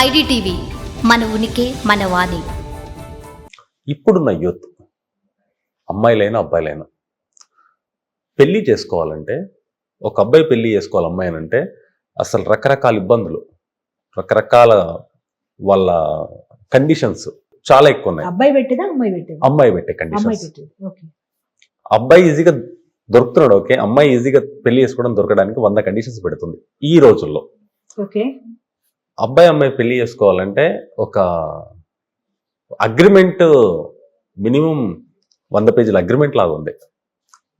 IDTV మన ఉనికి మన వాణి. ఇప్పుడున్న యూత్ అమ్మాయిలైనా అబ్బాయిలైనా పెళ్ళి చేసుకోవాలంటే, ఒక అబ్బాయి పెళ్ళి చేసుకోవాలి అమ్మాయి అంటే అసలు రకరకాల ఇబ్బందులు, రకరకాల వాళ్ళ కండిషన్స్ చాలా ఎక్కువ ఉన్నాయి. అబ్బాయి పెట్టేదా అమ్మాయి పెట్టేదా? అమ్మాయి పెట్టే అమ్మాయి కండిషన్స్. పెట్టేది. ఓకే. అబ్బాయి ఈజీగా దొరుకుతున్నాడు, ఓకే. అమ్మాయి ఈజీగా పెళ్లి చేసుకోవడం దొరకడానికి 100 కండిషన్స్ పెడుతుంది ఈ రోజుల్లో. ఓకే. అబ్బాయి అమ్మాయి పెళ్లి చేసుకోవాలంటే ఒక అగ్రిమెంట్, మినిమం 100 పేజీల అగ్రిమెంట్ లాగా ఉంది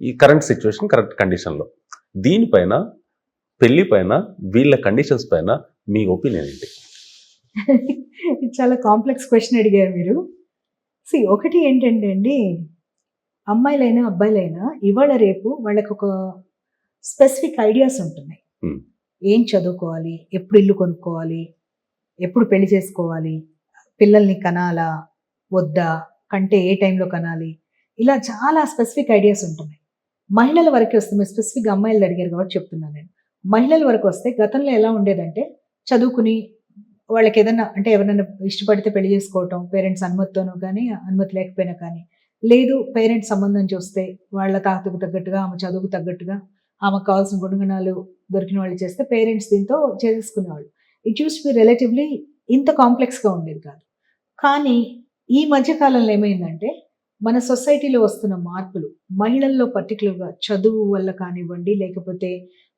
ఈ కరెంట్ సిచ్యువేషన్, కరెంట్ కండిషన్లో. దీనిపైన, పెళ్లి పైన, వీళ్ళ కండిషన్స్ పైన మీ ఒపీనియన్ ఏంటి? ఇది చాలా కాంప్లెక్స్ క్వశ్చన్ అడిగారు మీరు. ఒకటి ఏంటంటే అండి, అమ్మాయిలైనా అబ్బాయిలైనా ఇవాళ రేపు వాళ్ళకి ఒక స్పెసిఫిక్ ఐడియాస్ ఉంటున్నాయి. ఏం చదువుకోవాలి, ఎప్పుడు ఇల్లు కొనుక్కోవాలి, ఎప్పుడు పెళ్లి చేసుకోవాలి, పిల్లల్ని కనాలా వద్దా, కంటే ఏ టైంలో కనాలి, ఇలా చాలా స్పెసిఫిక్ ఐడియాస్ ఉంటున్నాయి. మహిళల వరకు వస్తే, మీరు స్పెసిఫిక్గా అమ్మాయిలు అడిగారు కాబట్టి చెప్తున్నాను నేను. మహిళల వరకు వస్తే గతంలో ఎలా ఉండేదంటే, చదువుకుని వాళ్ళకి ఏదన్నా అంటే ఎవరైనా ఇష్టపడితే పెళ్లి చేసుకోవటం, పేరెంట్స్ అనుమతితోనూ కానీ అనుమతి లేకపోయినా కానీ, లేదు పేరెంట్స్ సంబంధం చూస్తే వాళ్ళ తాతకు తగ్గట్టుగా, ఆమె చదువుకు తగ్గట్టుగా, ఆమెకు కావాల్సిన గుణగణాలు దొరికిన వాళ్ళు చేస్తే పేరెంట్స్ దీంతో చేసుకునేవాళ్ళు. ఇట్ యూస్ బి రిలేటివ్లీ ఇంత కాంప్లెక్స్గా ఉండేది కాదు. కానీ ఈ మధ్యకాలంలో ఏమైందంటే, మన సొసైటీలో వస్తున్న మార్పులు, మహిళల్లో పర్టికులర్గా చదువు వల్ల కానివ్వండి, లేకపోతే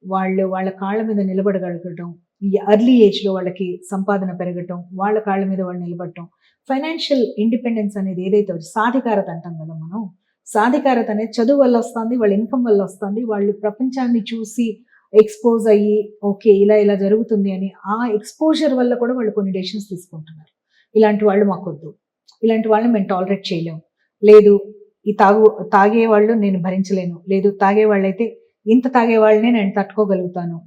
వాళ్ళ కాళ్ళ మీద నిలబడగలగటం, ఈ ఎర్లీ ఏజ్లో వాళ్ళకి సంపాదన పెరగటం, వాళ్ళ కాళ్ళ మీద వాళ్ళు నిలబడటం, ఫైనాన్షియల్ ఇండిపెండెన్స్ అనేది ఏదైతే సాధికారత అంటాం కదా మనం, సాధికారత అనేది చదువు వల్ల వస్తుంది, వాళ్ళ ఇన్కమ్ వల్ల వస్తుంది. వాళ్ళు ప్రపంచాన్ని చూసి ఎక్స్పోజ్ అయ్యి, ఓకే ఇలా ఇలా జరుగుతుంది అని ఆ ఎక్స్పోజర్ వల్ల కూడా వాళ్ళు కొన్ని డెసిషన్స్ తీసుకుంటున్నారు. ఇలాంటి వాళ్ళు మాకొద్దు, ఇలాంటి వాళ్ళని మేము టాలరేట్ చేయలేము, లేదు ఈ తాగే వాళ్ళు నేను భరించలేను, లేదు తాగే వాళ్ళైతే ఇంత తాగే వాళ్ళనే నేను తట్టుకోగలుగుతాను.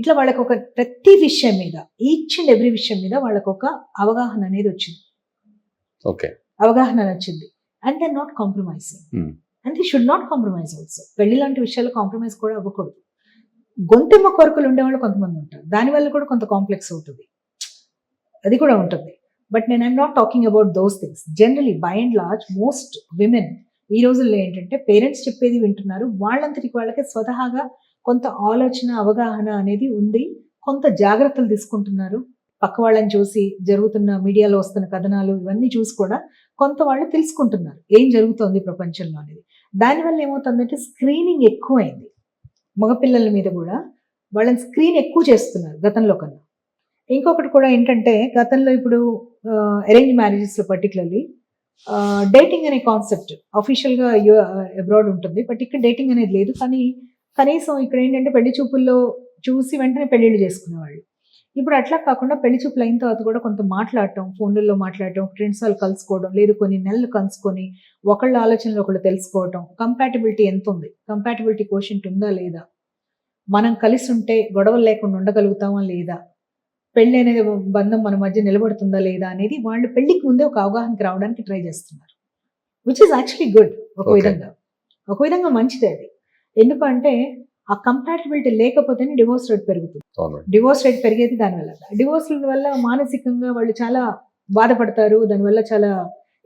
ఇట్లా వాళ్ళకు ఒక ప్రతి విషయం మీద, ఈచ్ అండ్ ఎవ్రీ విషయం మీద వాళ్ళకు ఒక అవగాహన అనేది వచ్చింది. ఓకే, అవగాహన వచ్చింది. And they not compromising, and they should not compromise also. పెళ్లి లాంటి విషయాల్లో కాంప్రమైజ్ కూడా అవ్వకూడదు. గొంతెమ్మ కొరకులు ఉండేవాళ్ళు కొంతమంది ఉంటారు, దానివల్ల కూడా కొంత కాంప్లెక్స్ అవుతుంది, అది కూడా ఉంటుంది. బట్ నేను I'm not talking about those things. Generally by and large most women ఈ రోజుల్లో ఏంటంటే పేరెంట్స్ చెప్పేది వింటున్నారు, వాళ్ళంతటికి వాళ్ళకి స్వతహాగా కొంత ఆలోచన, అవగాహన అనేది ఉంది, కొంత జాగ్రత్తలు తీసుకుంటున్నారు. పక్క వాళ్ళని చూసి, జరుగుతున్న మీడియాలో వస్తున్న కథనాలు ఇవన్నీ చూసి కూడా కొంత వాళ్ళు తెలుసుకుంటున్నారు ఏం జరుగుతోంది ప్రపంచంలో అనేది. దానివల్ల ఏమవుతుందంటే స్క్రీనింగ్ ఎక్కువైంది. మగపిల్లల మీద కూడా వాళ్ళని స్క్రీన్ ఎక్కువ చేస్తున్నారు గతంలో కన్నా. ఇంకొకటి కూడా ఏంటంటే, గతంలో ఇప్పుడు అరేంజ్ మ్యారేజెస్లో పర్టికులర్లీ డేటింగ్ అనే కాన్సెప్ట్ అఫీషియల్గా అబ్రాడ్ ఉంటుంది, బట్ ఇక్కడ డేటింగ్ అనేది లేదు. కానీ కనీసం ఇక్కడ ఏంటంటే పెళ్లి చూపుల్లో చూసి వెంటనే పెళ్లిళ్ళు చేసుకునేవాళ్ళు. ఇప్పుడు అట్లా కాకుండా పెళ్లి చూపులు అయిన తర్వాత కూడా కొంత మాట్లాడటం, ఫోన్లలో మాట్లాడటం, ఫ్రెండ్స్ వాళ్ళు కలుసుకోవడం, లేదు కొన్ని నెలలు కలుసుకొని ఒకళ్ళ ఆలోచనలు ఒకళ్ళు తెలుసుకోవటం, కంపాటబిలిటీ ఎంత ఉంది, కంపాటబిలిటీ కోషెంట్ ఉందా లేదా, మనం కలిసి ఉంటే గొడవలు లేకుండా ఉండగలుగుతామా లేదా, పెళ్ళి అనేది బంధం మన మధ్య నిలబడుతుందా లేదా అనేది వాళ్ళు పెళ్లికి ముందే ఒక అవగాహనకి రావడానికి ట్రై చేస్తున్నారు. Which is actually good. ఒక విధంగా మంచిదే అది. ఎందుకంటే ఆ కంపాటబిలిటీ లేకపోతేనే డివోర్స్ రేట్ పెరుగుతుంది. డివోర్స్ రేట్ పెరిగేది దానివల్ల. డివోర్స్ వల్ల మానసికంగా వాళ్ళు చాలా బాధపడతారు, దానివల్ల చాలా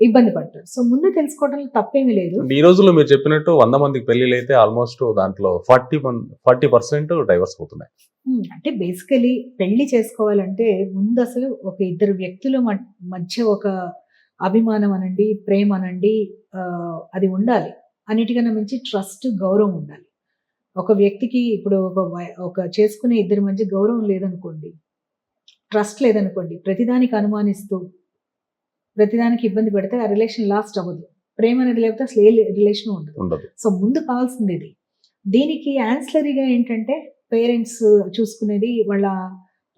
ఇబ్బంది పడతారు. సో ముందు తెలుసుకోవడంలో తప్పేమీ లేదు. ఈ రోజుల్లో మీరు చెప్పినట్టు 100 మందికి పెళ్లిళ్ళు అయితే ఆల్మోస్ట్ దాంట్లో 40% డైవర్స్ అవుతున్నాయి. అంటే బేసికలీ పెళ్లి చేసుకోవాలంటే ముందు అసలు ఒక ఇద్దరు వ్యక్తుల మధ్య ఒక అభిమానం అనండి, ప్రేమ అనండి, అది ఉండాలి. అన్నిటికన్నా మించి ట్రస్ట్, గౌరవం ఉండాలి. ఒక వ్యక్తికి ఇప్పుడు ఒక చేసుకునే ఇద్దరి మధ్య గౌరవం లేదనుకోండి, ట్రస్ట్ లేదనుకోండి, ప్రతిదానికి అనుమానిస్తూ ప్రతిదానికి ఇబ్బంది పెడితే ఆ రిలేషన్ లాస్ట్ అవ్వదు. ప్రేమ అనేది లేకపోతే అసలు ఏ రిలేషన్ ఉండదు. సో ముందు కావాల్సింది ఇది. దీనికి యాన్సిలరీగా ఏంటంటే పేరెంట్స్ చూసుకునేది వాళ్ళ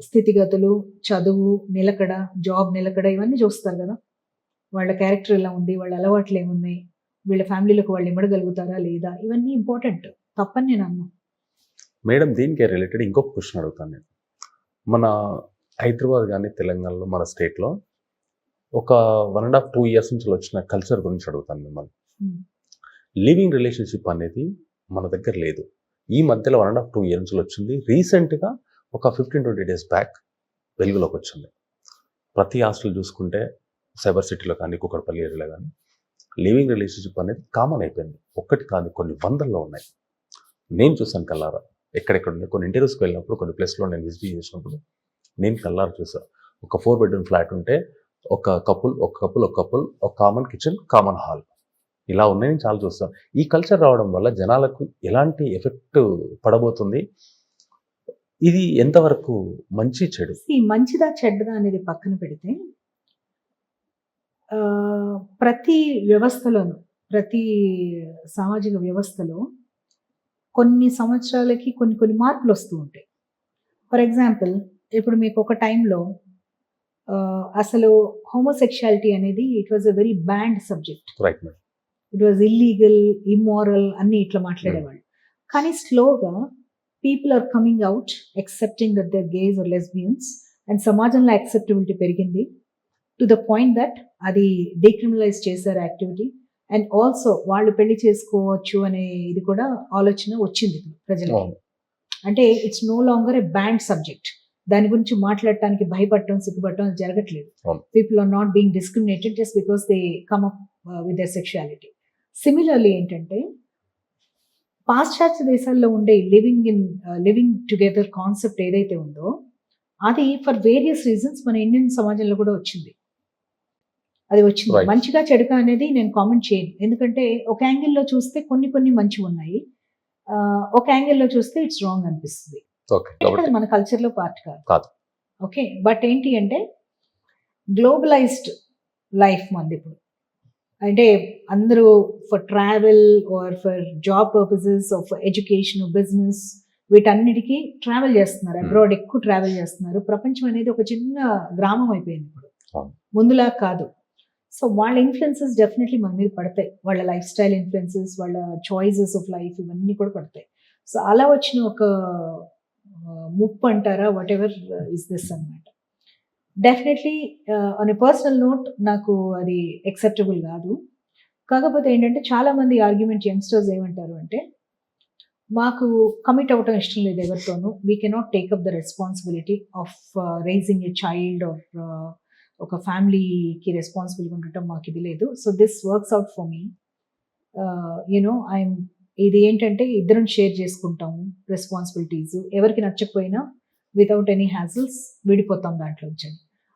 స్థితిగతులు, చదువు నిలకడ, జాబ్ నిలకడ, ఇవన్నీ చూస్తారు కదా. వాళ్ళ క్యారెక్టర్ ఎలా ఉంది, వాళ్ళ అలవాట్లు ఏమున్నాయి, వీళ్ళ ఫ్యామిలీలోకి వాళ్ళు ఇమ్మడగలుగుతారా లేదా, ఇవన్నీ ఇంపార్టెంట్. తప్పని నేను అన్నాను. మేడం, దీనికి రిలేటెడ్ ఇంకొక క్వశ్చన్ అడుగుతాను నేను. మన హైదరాబాద్ కానీ తెలంగాణలో, మన స్టేట్లో ఒక 1.5-2 years నుంచి వచ్చిన కల్చర్ గురించి అడుగుతాను మిమ్మల్ని. లివింగ్ రిలేషన్షిప్ అనేది మన దగ్గర లేదు. ఈ మధ్యలో 1.5-2 years నుంచి వచ్చింది. రీసెంట్గా ఒక 15-20 days బ్యాక్ వెలుగులోకి వచ్చింది. ప్రతి హాస్టల్ చూసుకుంటే సైబర్ సిటీలో కానీ కుక్కడపల్లి ఏరియాలో కానీ లివింగ్ రిలేషన్షిప్ అనేది కామన్ అయిపోయింది. ఒక్కటి కాదు, కొన్ని వందల్లో ఉన్నాయి. నేను చూసాను కల్లారా. ఎక్కడెక్కడ ఉన్నాయి, కొన్ని ఇంటర్వ్యూస్కి వెళ్ళినప్పుడు, కొన్ని ప్లేస్లో నేను విజిట్ చేసినప్పుడు నేను కల్లారా చూసాను. ఒక 4 బెడ్రూమ్ ఫ్లాట్ ఉంటే ఒక కపుల్ ఒక కామన్ కిచెన్, కామన్ హాల్, ఇలా ఉన్నాయి. నేను చాలా చూస్తాను. ఈ కల్చర్ రావడం వల్ల జనాలకు ఎలాంటి ఎఫెక్ట్ పడబోతుంది, ఇది ఎంతవరకు మంచి చెడు? ఈ మంచిదా చెడ్డదా అనేది పక్కన పెడితే ప్రతి వ్యవస్థలోనూ, ప్రతి సామాజిక వ్యవస్థలో కొన్ని సంవత్సరాలకి కొన్ని మార్పులు వస్తూ ఉంటాయి. ఫర్ ఎగ్జాంపుల్, ఇప్పుడు మీకు ఒక టైంలో అసలు హోమోసెక్షువాలిటీ అనేది it was a very banned subject. Right madam. It was illegal, immoral అన్ని ఇట్లా మాట్లాడేవాళ్ళు. కానీ స్లోగా people are coming out, accepting that they are gays or lesbians, and సమాజంలో యాక్సెప్టబిలిటీ పెరిగింది టు ద పాయింట్ దట్ అది డీక్రిమినలైజ్ చేశారు యాక్టివిటీ. అండ్ ఆల్సో వాళ్ళు పెళ్లి చేసుకోవచ్చు అనే ఇది కూడా ఆలోచన వచ్చింది ప్రజలకి. అంటే it's no longer a banned subject. దాని గురించి మాట్లాడటానికి భయపడటం, సిగ్గుపడటం అది జరగట్లేదు. People are not being discriminated just because they come up with their sexuality. Similarly ఏంటంటే పాశ్చాత్య దేశాల్లో ఉండే లివింగ్ టుగెదర్ కాన్సెప్ట్ ఏదైతే ఉందో అది ఫర్ వేరియస్ రీజన్స్ మన ఇండియన్ సమాజంలో కూడా వచ్చింది. అది వచ్చింది. Right. మంచిగా చెడుగా అనేది నేను కామెంట్ చేయను, ఎందుకంటే ఒక యాంగిల్లో చూస్తే కొన్ని మంచి ఉన్నాయి, ఒక యాంగిల్లో చూస్తే ఇట్స్ రాంగ్ అనిపిస్తుంది. ఓకే, కాబట్టి మన కల్చర్లో పార్ట్ కాదు. కాదు. ఓకే, బట్ ఏంటి అంటే గ్లోబలైజ్డ్ లైఫ్ మంది ఇప్పుడు. అంటే అందరూ for travel or for job purposes or for education, business, వీటన్నిటికీ ట్రావెల్ చేస్తున్నారు. అబ్రాడ్ ఎక్కువ ట్రావెల్ చేస్తున్నారు. ప్రపంచం అనేది ఒక చిన్న గ్రామం అయిపోయింది ఇప్పుడు, ముందులా కాదు. సో వాళ్ళ ఇన్ఫ్లుయెన్సెస్ డెఫినెట్లీ మన మీద పడతాయి. వాళ్ళ లైఫ్ స్టైల్ ఇన్ఫ్లుయెన్సెస్, వాళ్ళ చాయిసెస్ ఆఫ్ లైఫ్, ఇవన్నీ కూడా పడతాయి. సో అలా వచ్చిన ఒక ముప్పు అంటారా, వాట్ ఎవర్ ఇస్ దిస్ అన్నమాట. Definitely on a personal note నాకు అది యాక్సెప్టబుల్ కాదు. కాకపోతే ఏంటంటే చాలామంది ఆర్గ్యుమెంట్ యంగ్స్టర్స్ ఏమంటారు అంటే, మాకు కమిట్ అవ్వటం ఇష్టం లేదు ఎవరితోనూ, we cannot take up the responsibility of raising a child or ఒక ఫ్యామిలీకి రెస్పాన్సిబుల్గా ఉండటం మాకు ఇది లేదు. So this works out for me. You know ఇది ఏంటంటే ఇద్దరం షేర్ చేసుకుంటాము రెస్పాన్సిబిలిటీస్. ఎవరికి నచ్చకపోయినా వితౌట్ ఎనీ హ్యాజిల్స్ విడిపోతాం దాంట్లోంచి.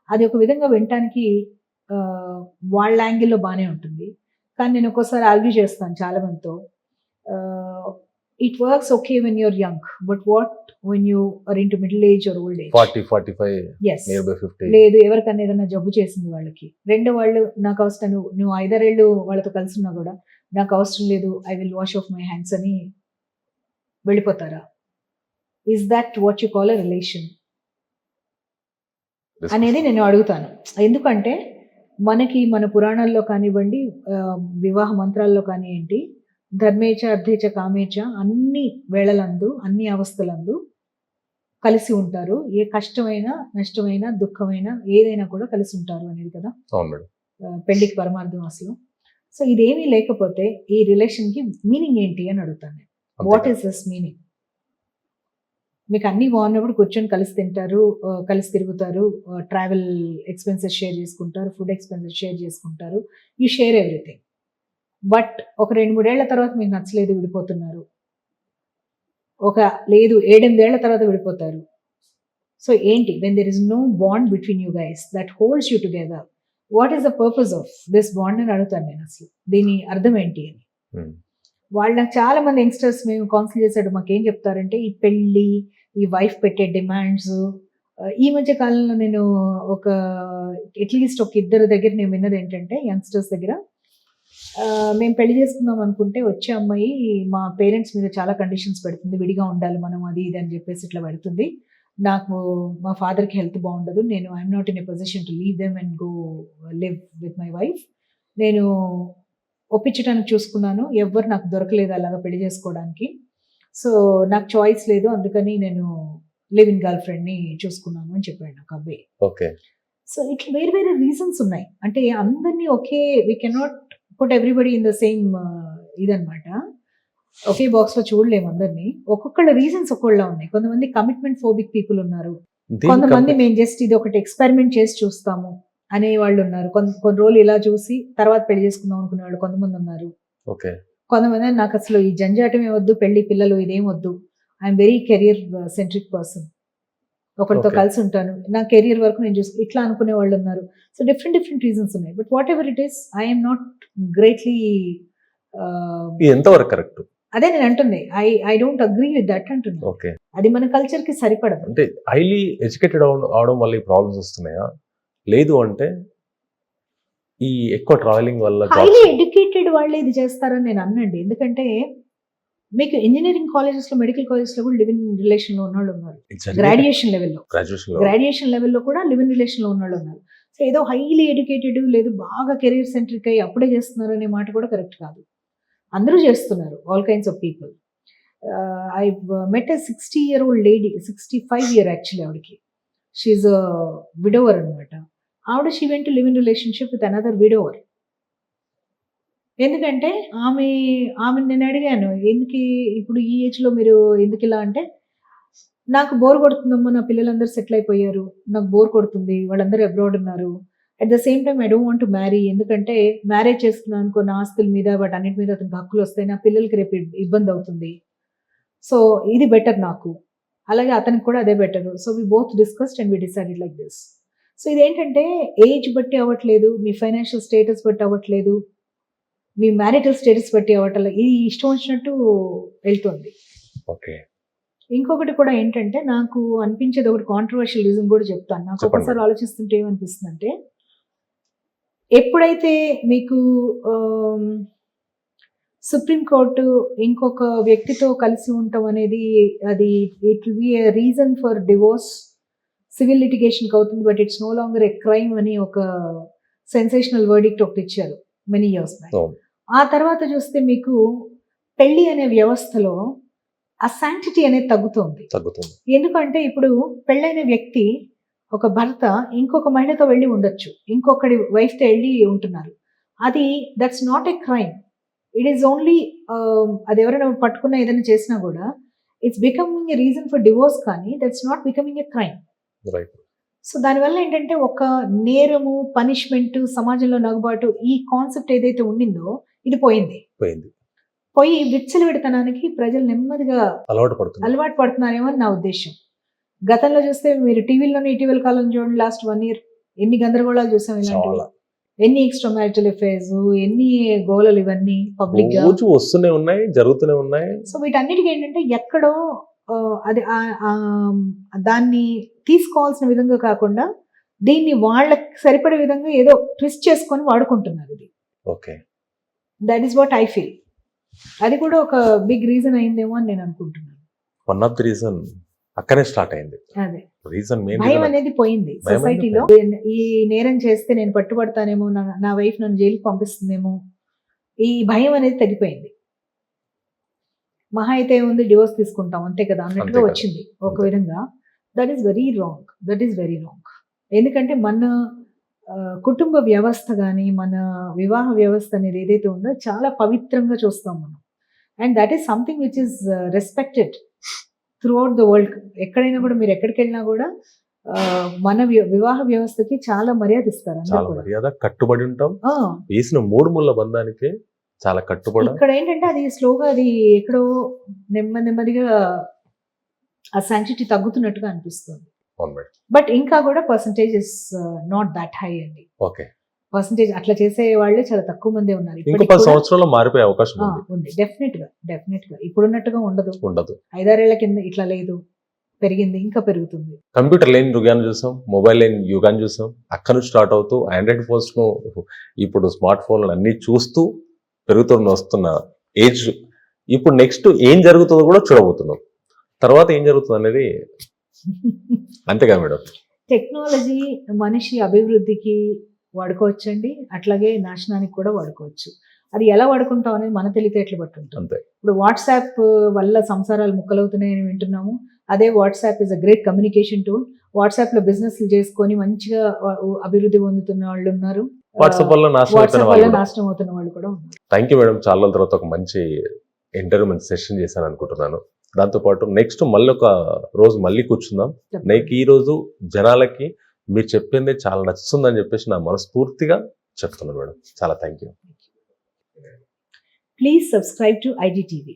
అది ఒక విధంగా వినటానికి వాళ్ళ యాంగిల్లో బాగానే ఉంటుంది. కానీ నేను ఒక్కోసారి ఆర్గ్యూ చేస్తాను చాలా మందితో. It works okay when you're young, but what when you are into middle age or old age? 40-45, yes, nearby 50. లేదు, ఎవరికన్నా ఏదైనా జబ్బు చేసింది వాళ్ళకి, రెండో వాళ్ళు నాకు అవసరం, నువ్వు 5 ఏళ్ళు వాళ్ళతో కలిసి ఉన్నా కూడా నాకు అవసరం లేదు, I will wash of my hands అని వెళ్ళిపోతారా? Is that what you call a relation అనేది నేను అడుగుతాను. ఎందుకంటే మనకి మన పురాణాల్లో కానివ్వండి, వివాహ మంత్రాల్లో కానివ్వండి, ధర్మేచ అర్థేచ కామేచ, అన్ని వేళలందు అన్ని అవస్థలందు కలిసి ఉంటారు. ఏ కష్టమైనా, నష్టమైనా, దుఃఖమైనా, ఏదైనా కూడా కలిసి ఉంటారు అనేది కదా పెళ్లికి పరమార్థం అసలు. సో ఇదేమీ లేకపోతే ఈ రిలేషన్కి మీనింగ్ ఏంటి అని అడుగుతాను నేను. What is this meaning? మీకు అన్నీ బాగున్నప్పుడు కూర్చొని కలిసి తింటారు, కలిసి తిరుగుతారు, ట్రావెల్ ఎక్స్పెన్సెస్ షేర్ చేసుకుంటారు, ఫుడ్ ఎక్స్పెన్సెస్ షేర్ చేసుకుంటారు, యూ షేర్ ఎవ్రీథింగ్. బట్ ఒక 2-3 ఏళ్ల తర్వాత మీకు నచ్చలేదు, విడిపోతున్నారు. లేదు 7-8 ఏళ్ల తర్వాత విడిపోతారు. సో ఏంటి? When there is no bond between you guys that holds you together, what is the purpose of this bond అని అడుగుతాను నేను. అసలు దీని అర్థం ఏంటి అని. వాళ్ళ చాలా మంది యంగ్స్టర్స్ మేము కౌన్సిల్ చేసాడు, మాకేం చెప్తారంటే ఈ పెళ్ళి, ఈ వైఫ్ పెట్టే డిమాండ్స్. ఈ మధ్య కాలంలో నేను అట్లీస్ట్ ఒక 2 దగ్గర నేను విన్నది ఏంటంటే, యంగ్స్టర్స్ దగ్గర, మేము పెళ్లి చేసుకుందాం అనుకుంటే వచ్చే అమ్మాయి మా పేరెంట్స్ మీద చాలా కండిషన్స్ పెడుతుంది, విడిగా ఉండాలి మనం, అది ఇది అని చెప్పేసి ఇట్లా పెడుతుంది. నాకు మా ఫాదర్కి హెల్త్ బాగుండదు, నేను I'm not in a position to leave them and go live with my wife. నేను ఒప్పించడానికి చూసుకున్నాను, ఎవ్వరు నాకు దొరకలేదు అలాగా పెళ్లి చేసుకోవడానికి. సో నాకు చాయిస్ లేదు, అందుకని నేను లివ్ ఇన్ గర్ల్ ఫ్రెండ్ని చూసుకున్నాను అని చెప్పాడు నాకు అబ్బాయి. ఓకే. సో ఇట్లా వేరే వేరే రీజన్స్ ఉన్నాయి. అంటే అందరినీ we cannot put everybody in the same ఇదనమాట. ఒకే బాక్స్లో చూడలేము అందరినీ. ఒక్కొక్కళ్ళ రీజన్స్ ఒక్కొళ్ళ ఉన్నాయి. కొంతమంది కమిట్మెంట్ ఫోబిక్ పీపుల్ ఉన్నారు, కొంతమంది మేము జస్ట్ ఇది ఒకటి ఎక్స్పెరిమెంట్ చేసి చూస్తాము అనే వాళ్ళు ఉన్నారు. కొన్ని రోజులు ఇలా చూసి తర్వాత పెళ్లి చేసుకుందాం అనుకునే వాళ్ళు కొంతమంది ఉన్నారు. ఓకే. కొంతమంది నాకు అసలు ఈ జంజాటమే వద్దు, పెళ్లి పిల్లలు ఇదేం వద్దు, I'm very career centric person, ఒకరితో Okay. కలిసి ఉంటాను, నా కెరియర్ వరకు నేను చూసి ఇట్లా అనుకునే వాళ్ళు ఉన్నారు. సో డిఫరెంట్ రీజన్స్ ఉన్నాయి. But what ever it is, I'm not greatly, ఇది ఎంతవరకు కరెక్ట్? అదే నేను అంటుంది, I don't agree with that అంటున్నాను. ఓకే. అది మన కల్చర్ కి సరిపడదు. అంటే హైలీ ఎడ్యుకేటెడ్ అవడం వల్ల ఈ ప్రాబ్లమ్స్ వస్తున్నాయా, లేదు అంటే ఈ ఎక్కువ ట్రావెలింగ్ వల్ల హైలీ ఎడ్యుకేటెడ్ వాళ్ళే ఇది చేస్తారని నేను అన్నండి. ఎందుకంటే మీకు ఇంజనీరింగ్ కాలేజెస్ లో, మెడికల్ కాలేజెస్ లో కూడా లివ్ ఇన్ రిలేషన్ లో ఉన్న వాళ్ళు ఉన్నారు. గ్రాడ్యుయేషన్ లెవెల్లో కూడా లివ్ ఇన్ రిలేషన్ లో ఉన్న వాళ్ళు ఉన్నారు. సో ఏదో హైలీ ఎడ్యుకేటెడ్ లేదు బాగా కెరీర్ సెంట్రిక్ అయ్యి అప్పుడే చేస్తున్నారు అనే మాట కూడా కరెక్ట్ కాదు. అందరూ చేస్తున్నారు, all kinds of people. I met a 60-year-old lady, 65 actually ఆవిడకి. షీఈ్ అ విడోవర్ అనమాట. ఆవిడ she went to live in relationship with another widower. ఎందుకంటే ఆమె నేను అడిగాను, ఎందుకు ఇప్పుడు ఈ ఏజ్ లో మీరు ఎందుకు ఇలా అంటే, నాకు బోర్ కొడుతుందమ్మా, నా పిల్లలందరూ సెటిల్ అయిపోయారు, నాకు బోర్ కొడుతుంది, వాళ్ళందరూ అబ్రాడ్ ఉన్నారు. At the same time I don't want to marry, ఎందుకంటే మ్యారేజ్ చేసుకున్నాను అనుకో నా ఆస్తుల మీద వాటి అన్నిటి మీద అతనికి హక్కులు వస్తాయి, నా పిల్లలకి రేపు ఇబ్బంది అవుతుంది. సో ఇది బెటర్ నాకు, అలాగే అతనికి కూడా అదే better. So we both discussed and we decided like this. So ఇదేంటంటే ఏజ్ బట్టి అవ్వట్లేదు, మీ ఫైనాన్షియల్ స్టేటస్ బట్టి అవ్వట్లేదు, మీ మ్యారిటల్ స్టేటస్ బట్టి అవ్వట్లేదు, ఇది ఇష్టం వచ్చినట్టు వెళ్తుంది. ఓకే. ఇంకొకటి కూడా ఏంటంటే నాకు అనిపించేది ఒకటి కాంట్రవర్షియల్ రీజన్ కూడా చెప్తాను. నాకు చెప్పండి. ఒకసారి ఆలోచిస్తుంటే ఏమనిపిస్తుంది అంటే, ఎప్పుడైతే మీకు సుప్రీంకోర్టు ఇంకొక వ్యక్తితో కలిసి ఉండటం అనేది అది it will be a reason for divorce, civil లిటిగేషన్కి అవుతుంది, but it's no longer a crime అని ఒక సెన్సేషనల్ వర్డిక్ట్ ఒకటి ఇచ్చారు మెనీ ఇయర్స్ బ్యాక్. ఆ తర్వాత చూస్తే మీకు పెళ్లి అనే వ్యవస్థలో ఆ శాంక్టిటీ అనేది తగ్గుతుంది. ఎందుకంటే ఇప్పుడు పెళ్ళైన వ్యక్తి, ఒక భర్త ఇంకొక మహిళతో వెళ్ళి ఉండొచ్చు, ఇంకొకటి వైఫ్తో వెళ్ళి ఉంటున్నారు, అది that's not a crime. It is only అది ఎవరైనా పట్టుకున్న ఏదైనా చేసినా కూడా it's becoming a reason for divorce, కానీ that's not becoming a crime. So దానివల్ల ఏంటంటే ఒక నేరము, పనిష్మెంట్, సమాజంలో నగుబాటు, ఈ కాన్సెప్ట్ ఏదైతే ఉండిందో ఇది పోయి విచ్చలవిడితనానికి ప్రజలు నెమ్మదిగా అలవాటు పడుతున్నారేమో అని నా ఉద్దేశం. గతంలో చూస్తే మీరు టీవీలోనే ఇటీవల కాలం చూడండి, లాస్ట్ 1 year ఎన్ని గందరగోళాలు చూసాం, ఇలాంటివి ఎన్ని ఎక్స్ట్రా మ్యారిటల్ అఫైర్స్, ఎన్ని గోళలు, ఇవన్నీ పబ్లిక్ గా వస్తూనే ఉన్నాయి, జరుగుతూనే ఉన్నాయి. సో వీటన్నిటికీ ఏంటంటే ఎక్కడో అది దాన్ని తీసుకోవాల్సిన విధంగా కాకుండా దీన్ని వాళ్ళకి సరిపడే విధంగా ఏదో ట్విస్ట్ చేసుకొని వాడుకుంటున్నారు. ఇది okay, that is what I feel. అది కూడా ఒక బిగ్ రీజన్ అయిందేమో అని నేను అనుకుంటున్నాను. వన్ ఆఫ్ ది రీజన్ అక్కడే స్టార్ట్ అయింది. అదే రీజన్ భయం అనేది పోయింది సొసైటీలో. ఈ నేరం చేస్తే నేను పట్టుబడతానేమో, నా వైఫ్ నన్ను జైలుకి పంపిస్తుందేమో, ఈ భయం అనేది తగ్గిపోయింది. మహా అయితే ఉంది, డివోర్స్ తీసుకుంటాం అంతే కదా అన్నట్టుగా వచ్చింది ఒక విధంగా. That is very wrong. ఎందుకంటే మన కుటుంబ వ్యవస్థ కానీ, మన వివాహ వ్యవస్థ అనేది ఏదైతే ఉందో చాలా పవిత్రంగా చూస్తాం మనం. And that is something which is respected through out the world. ఎక్కడైనా కూడా మీరు ఎక్కడికి వెళ్ళినా కూడా మన వివాహ వ్యవస్థకి చాలా మర్యాద ఇస్తారు. కట్టుబడి ఉంటాం. వేసిన 3 ముళ్ళ బంధానికి చాలా కట్టుబడి. ఇక్కడ ఏంటంటే అది స్లోగా, అది ఎక్కడో నెమ్మదిగా ఆ శాంక్టిటీ తగ్గుతున్నట్టుగా అనిపిస్తుంది. బట్ ఇంకా కూడా percentage is not that high అండి. ఓకే, పర్సంటేజ్ అట్లా చేసే వాళ్ళే చాలా తక్కువ మందే ఉన్నారు. ఇంకో 10 సంవత్సరాల్లో మారిపోయే అవకాశం ఉంది. డెఫినెట్ గా ఇప్పుడున్నట్టుగా ఉండదు. 5-6 ఏళ్ల కింద ఇట్లా లేదు, పెరిగింది, ఇంకా పెరుగుతుంది. కంప్యూటర్ లేని యుగాన్ని చూసాం, మొబైల్ లేని యుగాన్ని చూసాం. అక్కడ నుంచి స్టార్ట్ అవుతూ ఆండ్రాయిడ్ ఫోన్స్ ను, ఇప్పుడు స్మార్ట్ ఫోన్లు అన్ని చూస్తూ వస్తున్న ఏజ్. ఇప్పుడు నెక్స్ట్ ఏం జరుగుతుందో కూడా చూడబోతున్నాం. తర్వాత ఏం జరుగుతుంది అనేది అంతేగా మేడం. టెక్నాలజీ మనిషి అభివృద్ధికి వాడుకోవచ్చండి, అట్లాగే నాశనానికి కూడా వాడుకోవచ్చు. అది ఎలా వాడుకుంటాం అనేది మన తెలివితేటలు బట్టి ఉంటుంది. ఇప్పుడు వాట్సాప్ వల్ల సంసారాలు ముక్కలవుతున్నాయని వింటున్నాము. అదే WhatsApp is a great communication tool. WhatsApp లో బిజినెస్ చేసుకొని మంచిగా అభివృద్ధి పొందుతున్న వాళ్ళు ఉన్నారు, వాట్సాప్ వల్ల నాశనం అవుతున్న వాళ్ళు కూడా ఉన్నారు. Thank you madam. చాలా రోజుల తర్వాత ఒక మంచి ఇంటర్వ్యూ, మంచి సెషన్ చేశాను అనుకుంటున్నాను. దాంతోపాటు నెక్స్ట్ మళ్ళీ ఒక రోజు మళ్ళీ కూర్చుందాం. నాకు ఈ రోజు జనాలకి మీరు చెప్పింది చాలా నచ్చుతుందని చెప్పేసి నా మనస్ఫూర్తిగా చెప్తున్నాను మేడం. చాలా thank you. Please subscribe to IGTV.